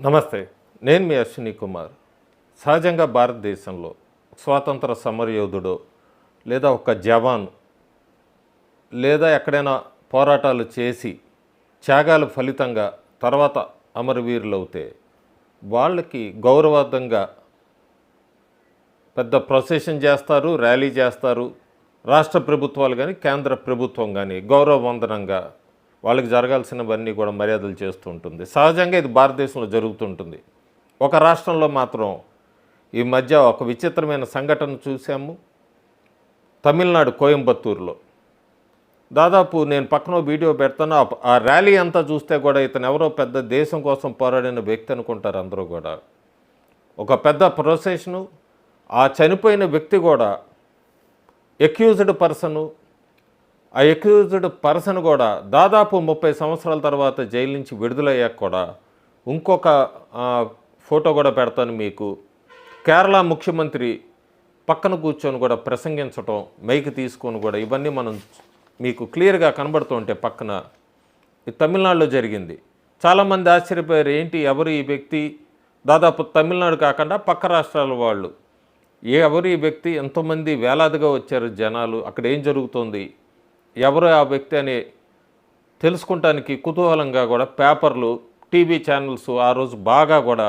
నమస్తే. నేను మీ అశ్విని కుమార్. సహజంగా భారతదేశంలో స్వాతంత్ర సమరయోధుడో లేదా ఒక జవాన్ లేదా ఎక్కడైనా పోరాటాలు చేసి త్యాగాల ఫలితంగా తర్వాత అమరవీరులవుతే వాళ్ళకి గౌరవార్థంగా పెద్ద ప్రొసెషన్ చేస్తారు, ర్యాలీ చేస్తారు. రాష్ట్ర ప్రభుత్వాలు కానీ కేంద్ర ప్రభుత్వం కానీ గౌరవవందనంగా వాళ్ళకి జరగాల్సినవన్నీ కూడా మర్యాదలు చేస్తూ ఉంటుంది. సహజంగా ఇది భారతదేశంలో జరుగుతుంటుంది. ఒక రాష్ట్రంలో మాత్రం ఈ మధ్య ఒక విచిత్రమైన సంఘటన చూసాము. తమిళనాడు కోయంబత్తూరులో దాదాపు నేను పక్కన వీడియో పెడతాను. ఆ ర్యాలీ అంతా చూస్తే కూడా ఇతను ఎవరో పెద్ద దేశం కోసం పోరాడిన వ్యక్తి అనుకుంటారు అందరూ కూడా. ఒక పెద్ద ప్రొసెషను, ఆ చనిపోయిన వ్యక్తి కూడా ఎక్యూజ్డ్ పర్సను. ఆ ఎక్యూజ్డ్ పర్సన్ కూడా దాదాపు 30 సంవత్సరాల తర్వాత జైలు నుంచి విడుదలయ్యాక కూడా ఇంకొక ఫోటో కూడా పెడతాను మీకు. కేరళ ముఖ్యమంత్రి పక్కన కూర్చొని కూడా ప్రసంగించటం, మైక్ తీసుకొని కూడా, ఇవన్నీ మనం మీకు క్లియర్గా కనబడుతుంటే పక్కన. ఇది తమిళనాడులో జరిగింది. చాలామంది ఆశ్చర్యపోయారు, ఏంటి ఎవరు ఈ వ్యక్తి? దాదాపు తమిళనాడు కాకుండా పక్క రాష్ట్రాల వాళ్ళు, ఎవరు ఈ వ్యక్తి? ఎంతోమంది వేలాదిగా వచ్చారు జనాలు. అక్కడ ఏం జరుగుతుంది, ఎవరు ఆ వ్యక్తి అని తెలుసుకుంటానికి కుతూహలంగా కూడా పేపర్లు, టీవీ ఛానల్స్ ఆ రోజు బాగా కూడా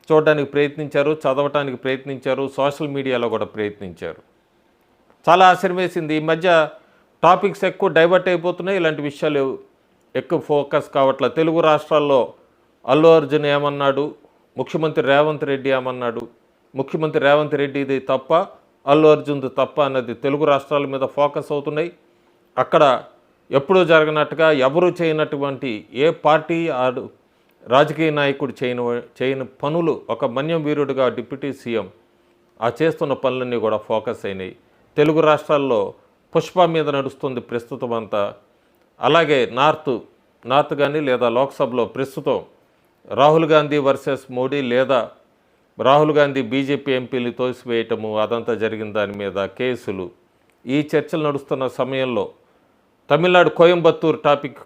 చూడడానికి ప్రయత్నించారు, చదవటానికి ప్రయత్నించారు, సోషల్ మీడియాలో కూడా ప్రయత్నించారు. చాలా ఆశ్చర్యం వేసింది. ఈ మధ్య టాపిక్స్ ఎక్కువ డైవర్ట్ అయిపోతున్నాయి, ఇలాంటి విషయాలు ఎక్కువ ఫోకస్ కావట్లే. తెలుగు రాష్ట్రాల్లో అల్లు అర్జున్ ఏమన్నాడు, ముఖ్యమంత్రి రేవంత్ రెడ్డి ఏమన్నాడు, ముఖ్యమంత్రి రేవంత్ రెడ్డిది తప్ప, అల్లు అర్జున్ది తప్ప అన్నది తెలుగు రాష్ట్రాల మీద ఫోకస్ అవుతున్నాయి. అక్కడ ఎప్పుడూ జరగనట్టుగా ఎవరు చేయనటువంటి ఏ పార్టీ రాజకీయ నాయకుడు చేయని పనులు ఒక మన్యం వీరుడుగా డిప్యూటీ సీఎం ఆ చేస్తున్న పనులన్నీ కూడా ఫోకస్ అయినాయి. తెలుగు రాష్ట్రాల్లో పుష్ప మీద నడుస్తుంది ప్రస్తుతం అంతా. అలాగే నార్త్ కానీ లేదా లోక్సభలో ప్రస్తుతం రాహుల్ గాంధీ వర్సెస్ మోడీ లేదా రాహుల్ గాంధీ బీజేపీ ఎంపీలు తోసివేయటము, అదంతా జరిగిన దాని మీద కేసులు, ఈ చర్చలు నడుస్తున్న సమయంలో తమిళనాడు కోయంబత్తూరు టాపిక్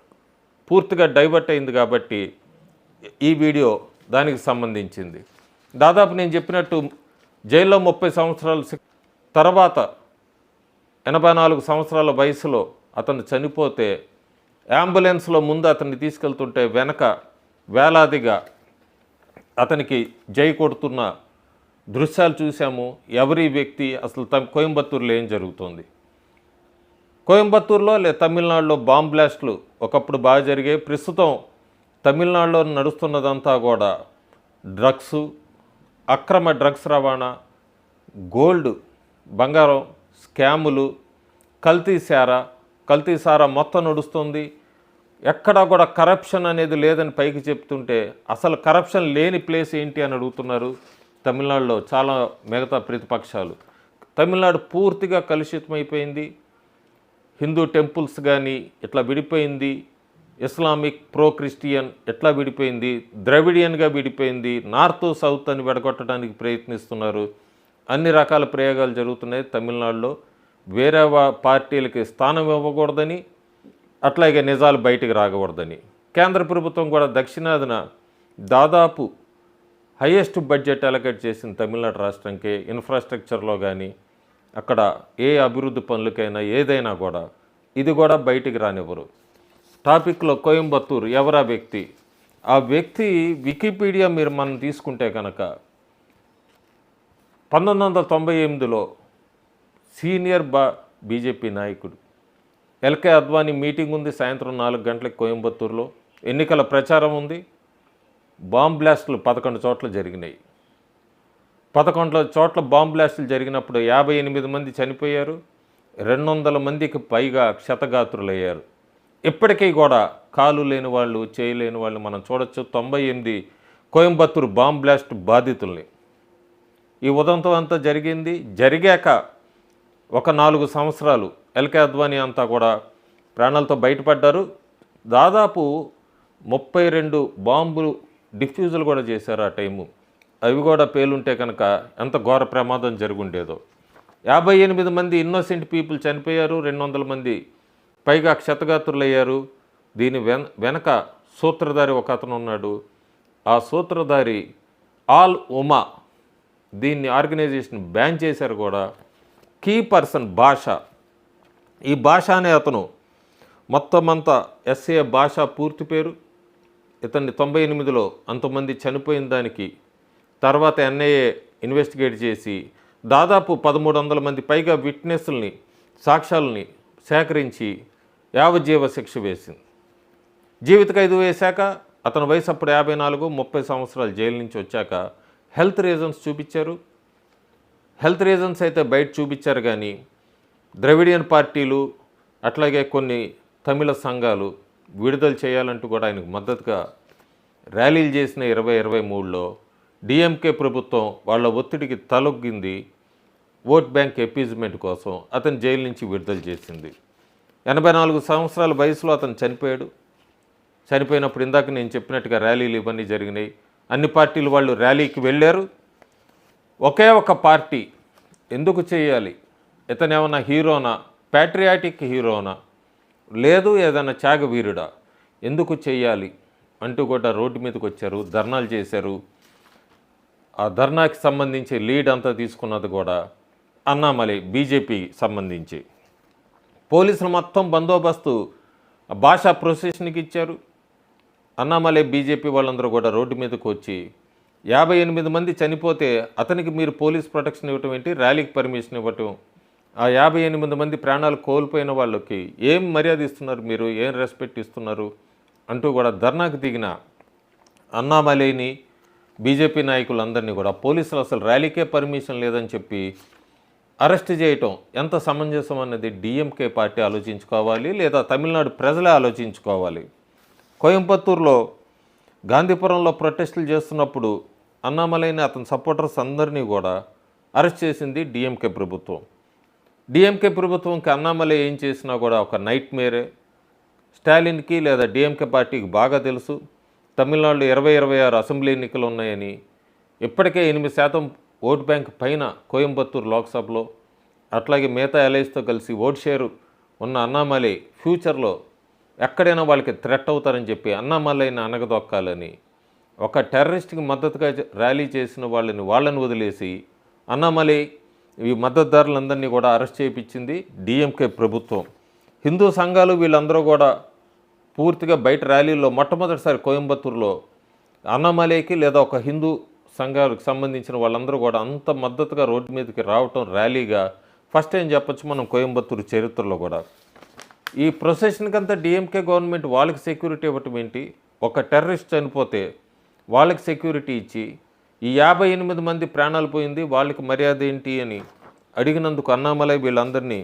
పూర్తిగా డైవర్ట్ అయింది కాబట్టి ఈ వీడియో దానికి సంబంధించింది. దాదాపు నేను చెప్పినట్టు జైల్లో 30 సంవత్సరాల తర్వాత 84 సంవత్సరాల వయసులో అతను చనిపోతే అంబులెన్స్లో ముందు అతన్ని తీసుకెళ్తుంటే వెనక వేలాదిగా అతనికి జై కొడుతున్న దృశ్యాలు చూసాము. ఎవరి వ్యక్తి, అసలు కోయంబత్తూరులో ఏం జరుగుతుంది? కోయంబత్తూరులో తమిళనాడులో బాంబ్ బ్లాస్ట్లు ఒకప్పుడు బాగా జరిగాయి. ప్రస్తుతం తమిళనాడులో నడుస్తున్నదంతా కూడా డ్రగ్స్, అక్రమ డ్రగ్స్ రవాణా, గోల్డ్, బంగారం స్కాములు, కల్తీ సారా మొత్తం నడుస్తుంది. ఎక్కడా కూడా కరప్షన్ అనేది లేదని పైకి చెప్తుంటే అసలు కరప్షన్ లేని ప్లేస్ ఏంటి అని అడుగుతున్నారు తమిళనాడులో చాలా మిగతా ప్రతిపక్షాలు. తమిళనాడు పూర్తిగా కలుషితమైపోయింది. హిందూ టెంపుల్స్ కానీ ఇట్లా విడిపోయింది, ఇస్లామిక్ ప్రో క్రిస్టియన్ ఎట్లా విడిపోయింది, ద్రవిడియన్గా విడిపోయింది, నార్త్ సౌత్ అని విడగొట్టడానికి ప్రయత్నిస్తున్నారు. అన్ని రకాల ప్రయోగాలు జరుగుతున్నాయి తమిళనాడులో. వేరే పార్టీలకి స్థానం ఇవ్వకూడదని, అట్లాగే నిజాలు బయటికి రాకూడదని కేంద్ర ప్రభుత్వం కూడా దక్షిణాదిన దాదాపు హైయెస్ట్ బడ్జెట్ అలొకేట్ చేసింది తమిళనాడు రాష్ట్రంకి. ఇన్ఫ్రాస్ట్రక్చర్లో కానీ అక్కడ ఏ అభివృద్ధి పనులకైనా ఏదైనా కూడా ఇది కూడా బయటికి రానివ్వరు. టాపిక్లో కోయంబత్తూరు ఎవరా వ్యక్తి? ఆ వ్యక్తి వికీపీడియా మనం తీసుకుంటే కనుక 1998లో సీనియర్ బీజేపీ నాయకుడు ఎల్కే అద్వానీ మీటింగ్ ఉంది సాయంత్రం 4 గంటలకు కోయంబత్తూరులో. ఎన్నికల ప్రచారం ఉంది. బాంబ్ బ్లాస్టులు 11 చోట్ల జరిగినాయి. 11 చోట్ల బాంబ్ బ్లాస్టులు జరిగినప్పుడు 58 మంది చనిపోయారు, 200 మందికి పైగా క్షతగాత్రులయ్యారు. ఇప్పటికీ కూడా కాలు లేని వాళ్ళు, చేయలేని వాళ్ళు మనం చూడొచ్చు 98 కోయంబత్తూరు బాంబ్ బ్లాస్ట్ బాధితుల్ని. ఈ ఉదంతం అంతా జరిగాక ఒక 4 సంవత్సరాలు ఎల్కే అద్వానీ అంతా కూడా ప్రాణాలతో బయటపడ్డారు. దాదాపు 32 బాంబులు డిఫ్యూజులు కూడా చేశారు ఆ టైము. అవి కూడా పేలుంటే కనుక ఎంత ఘోర ప్రమాదం జరుగుండేదో. 58 మంది ఇన్నోసెంట్ పీపుల్ చనిపోయారు, 200 మంది పైగా క్షతగాత్రులయ్యారు. దీని వెనక సూత్రధారి ఒక అతను ఉన్నాడు. ఆ సూత్రధారి ఆల్ ఉమా దీన్ని ఆర్గనైజేషన్ బ్యాన్ చేశారు కూడా. కీ పర్సన్ భాష, ఈ భాష అనే అతను మొత్తం అంతా ఎస్ఏ భాష పూర్తి పేరు. ఇతన్ని 98లో అంతమంది చనిపోయిన దానికి తర్వాత ఎన్ఐఏ ఇన్వెస్టిగేట్ చేసి దాదాపు 1300 మంది పైగా విట్నెస్ల్ని, సాక్ష్యాలని సేకరించి యావజ్జీవ శిక్ష వేసింది. జీవిత ఖైదు వేశాక అతని వయసు అప్పుడు 54, 30 సంవత్సరాలు జైలు నుంచి వచ్చాక హెల్త్ రీజన్స్ చూపించారు. హెల్త్ రీజన్స్ అయితే బయట చూపించారు, కానీ ద్రవిడియన్ పార్టీలు అట్లాగే కొన్ని తమిళ సంఘాలు విడుదల చేయాలంటూ కూడా ఆయనకు మద్దతుగా ర్యాలీలు చేసిన 2023లో డిఎంకే ప్రభుత్వం వాళ్ళ ఒత్తిడికి తలొగ్గింది. ఓట్ బ్యాంక్ ఎపీజ్మెంట్ కోసం అతను జైలు నుంచి విడుదల చేసింది. 84 సంవత్సరాల వయసులో అతను చనిపోయాడు. చనిపోయినప్పుడు ఇందాక నేను చెప్పినట్టుగా ర్యాలీలు ఇవన్నీ జరిగినాయి. అన్ని పార్టీలు వాళ్ళు ర్యాలీకి వెళ్ళారు. ఒకే ఒక పార్టీ ఎందుకు చేయాలి, ఇతను ఏమన్నా హీరోనా, ప్యాట్రియాటిక్ హీరోనా, లేదు ఏదైనా త్యాగవీరుడా, ఎందుకు చేయాలి అంటూ కూడా రోడ్డు మీదకి వచ్చారు, ధర్నాలు చేశారు. ఆ ధర్నాకి సంబంధించి లీడ్ అంతా తీసుకున్నది కూడా అన్నామలై, బీజేపీ సంబంధించి. పోలీసులు మొత్తం బందోబస్తు భాషా ప్రొసెషన్కి ఇచ్చారు. అన్నామలై బీజేపీ వాళ్ళందరూ కూడా రోడ్డు మీదకి వచ్చి 58 మంది చనిపోతే అతనికి మీరు పోలీస్ ప్రొటెక్షన్ ఇవ్వటం ఏంటి, ర్యాలీకి పర్మిషన్ ఇవ్వటం, ఆ 58 మంది ప్రాణాలు కోల్పోయిన వాళ్ళకి ఏం మర్యాద ఇస్తున్నారు మీరు, ఏం రెస్పెక్ట్ ఇస్తున్నారు అంటూ కూడా ధర్నాకు దిగిన అన్నామలైని, బీజేపీ నాయకులందరినీ కూడా పోలీసులు అసలు ర్యాలీకే పర్మిషన్ లేదని చెప్పి అరెస్ట్ చేయటం ఎంత సమంజసం అన్నది డిఎంకే పార్టీ ఆలోచించుకోవాలి, లేదా తమిళనాడు ప్రజలే ఆలోచించుకోవాలి. కోయంబత్తూరులో గాంధీపురంలో ప్రొటెస్టులు చేస్తున్నప్పుడు అన్నామలైని అతని సపోర్టర్స్ అందరినీ కూడా అరెస్ట్ చేసింది డిఎంకే ప్రభుత్వం. డిఎంకే ప్రభుత్వంకి అన్నామలై ఏం చేసినా కూడా ఒక నైట్ మేరే. స్టాలిన్కి లేదా డిఎంకే పార్టీకి బాగా తెలుసు తమిళనాడులో 2026 అసెంబ్లీ ఎన్నికలు ఉన్నాయని. ఇప్పటికే 8% ఓటు బ్యాంక్ పైన కోయంబత్తూరు లోక్సభలో, అట్లాగే మిగతా ఎలైస్తో కలిసి ఓట్ షేరు ఉన్న అన్నామలై ఫ్యూచర్లో ఎక్కడైనా వాళ్ళకి థ్రెట్ అవుతారని చెప్పి అన్నామలైని అనగదొక్కాలని ఒక టెర్రరిస్ట్కి మద్దతుగా ర్యాలీ చేసిన వాళ్ళని వదిలేసి అన్నామలై ఈ మద్దతుదారులందరినీ కూడా అరెస్ట్ చేయించింది డిఎంకే ప్రభుత్వం. హిందూ సంఘాలు వీళ్ళందరూ కూడా పూర్తిగా బయట ర్యాలీల్లో మొట్టమొదటిసారి కోయంబత్తూరులో అన్నామలైకి లేదా ఒక హిందూ సంఘాలకు సంబంధించిన వాళ్ళందరూ కూడా అంత మద్దతుగా రోడ్డు మీదకి రావటం ర్యాలీగా ఫస్ట్ టైం చెప్పొచ్చు మనం కోయంబత్తూరు చరిత్రలో కూడా. ఈ ప్రొసెషన్కి అంతా డిఎంకే గవర్నమెంట్ వాళ్ళకి సెక్యూరిటీ ఇవ్వటం ఏంటి, ఒక టెర్రరిస్ట్ చనిపోతే వాళ్ళకి సెక్యూరిటీ ఇచ్చి ఈ 58 మంది ప్రాణాలు పోయింది వాళ్ళకి మర్యాద ఏంటి అని అడిగినందుకు అన్నామలై వీళ్ళందరినీ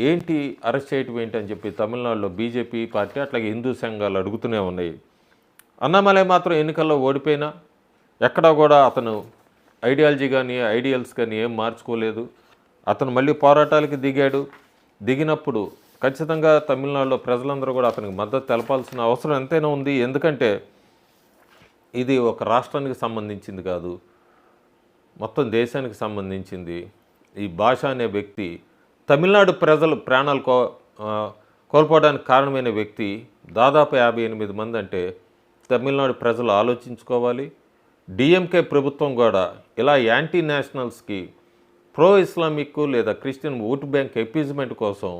ఏంటి అరెస్ట్ చేయటం ఏంటి అని చెప్పి తమిళనాడులో బీజేపీ పార్టీ అట్లాగే హిందూ సంఘాలు అడుగుతూనే ఉన్నాయి. అన్నామలై మాత్రం ఎన్నికల్లో ఓడిపోయినా ఎక్కడా కూడా అతను ఐడియాలజీ కానీ ఐడియల్స్ కానీ ఏం మార్చుకోలేదు. అతను మళ్ళీ పోరాటాలకి దిగినప్పుడు ఖచ్చితంగా తమిళనాడులో ప్రజలందరూ కూడా అతనికి మద్దతు తెలపాల్సిన అవసరం ఎంతైనా ఉంది. ఎందుకంటే ఇది ఒక రాష్ట్రానికి సంబంధించింది కాదు, మొత్తం దేశానికి సంబంధించింది. ఈ భాష అనే వ్యక్తి తమిళనాడు ప్రజలు ప్రాణాలు కోల్పోవడానికి కారణమైన వ్యక్తి. దాదాపు 58 మంది అంటే తమిళనాడు ప్రజలు ఆలోచించుకోవాలి. డిఎంకే ప్రభుత్వం కూడా ఇలా యాంటీ నేషనల్స్కి, ప్రో ఇస్లామిక్ లేదా క్రిస్టియన్ ఓటు బ్యాంక్ ఎపీజ్మెంట్ కోసం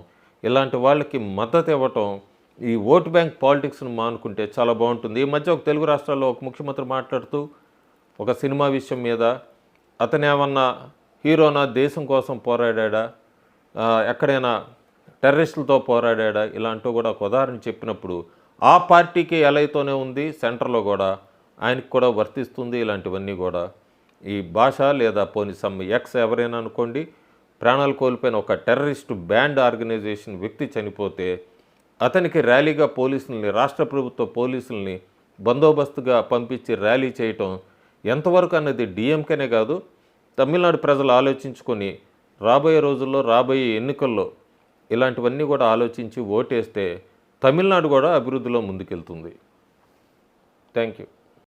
ఇలాంటి వాళ్ళకి మద్దతు ఇవ్వటం, ఈ ఓటు బ్యాంక్ పాలిటిక్స్ను మానుకుంటే చాలా బాగుంటుంది. ఈ మధ్య ఒక తెలుగు రాష్ట్రాల్లో ఒక ముఖ్యమంత్రి మాట్లాడుతూ ఒక సినిమా విషయం మీద అతను ఏమన్నా హీరోనా, దేశం కోసం పోరాడా, ఎక్కడైనా టెర్రరిస్టులతో పోరాడా, ఇలాంటివి కూడా ఒక ఉదాహరణ చెప్పినప్పుడు ఆ పార్టీకి ఎలైతోనే ఉంది, సెంటర్లో కూడా ఆయనకు కూడా వర్తిస్తుంది. ఇలాంటివన్నీ కూడా ఈ భాష లేదా పోనీ సమ్ ఎక్స్ ఎవరైనా అనుకోండి, ప్రాణాలు కోల్పోయిన ఒక టెర్రరిస్ట్ బ్యాండ్ ఆర్గనైజేషన్ వ్యక్తి చనిపోతే అతనికి ర్యాలీగా పోలీసుల్ని, రాష్ట్ర ప్రభుత్వ పోలీసుల్ని బందోబస్తుగా పంపించి ర్యాలీ చేయటం ఎంతవరకు అన్నది డిఎంకేనే కాదు తమిళనాడు ప్రజలు ఆలోచించుకొని రాబోయే రోజుల్లో, రాబోయే ఎన్నికల్లో ఇలాంటివన్నీ కూడా ఆలోచించి ఓటేస్తే తమిళనాడు కూడా అభివృద్ధిలో ముందుకెళ్తుంది. Thank you.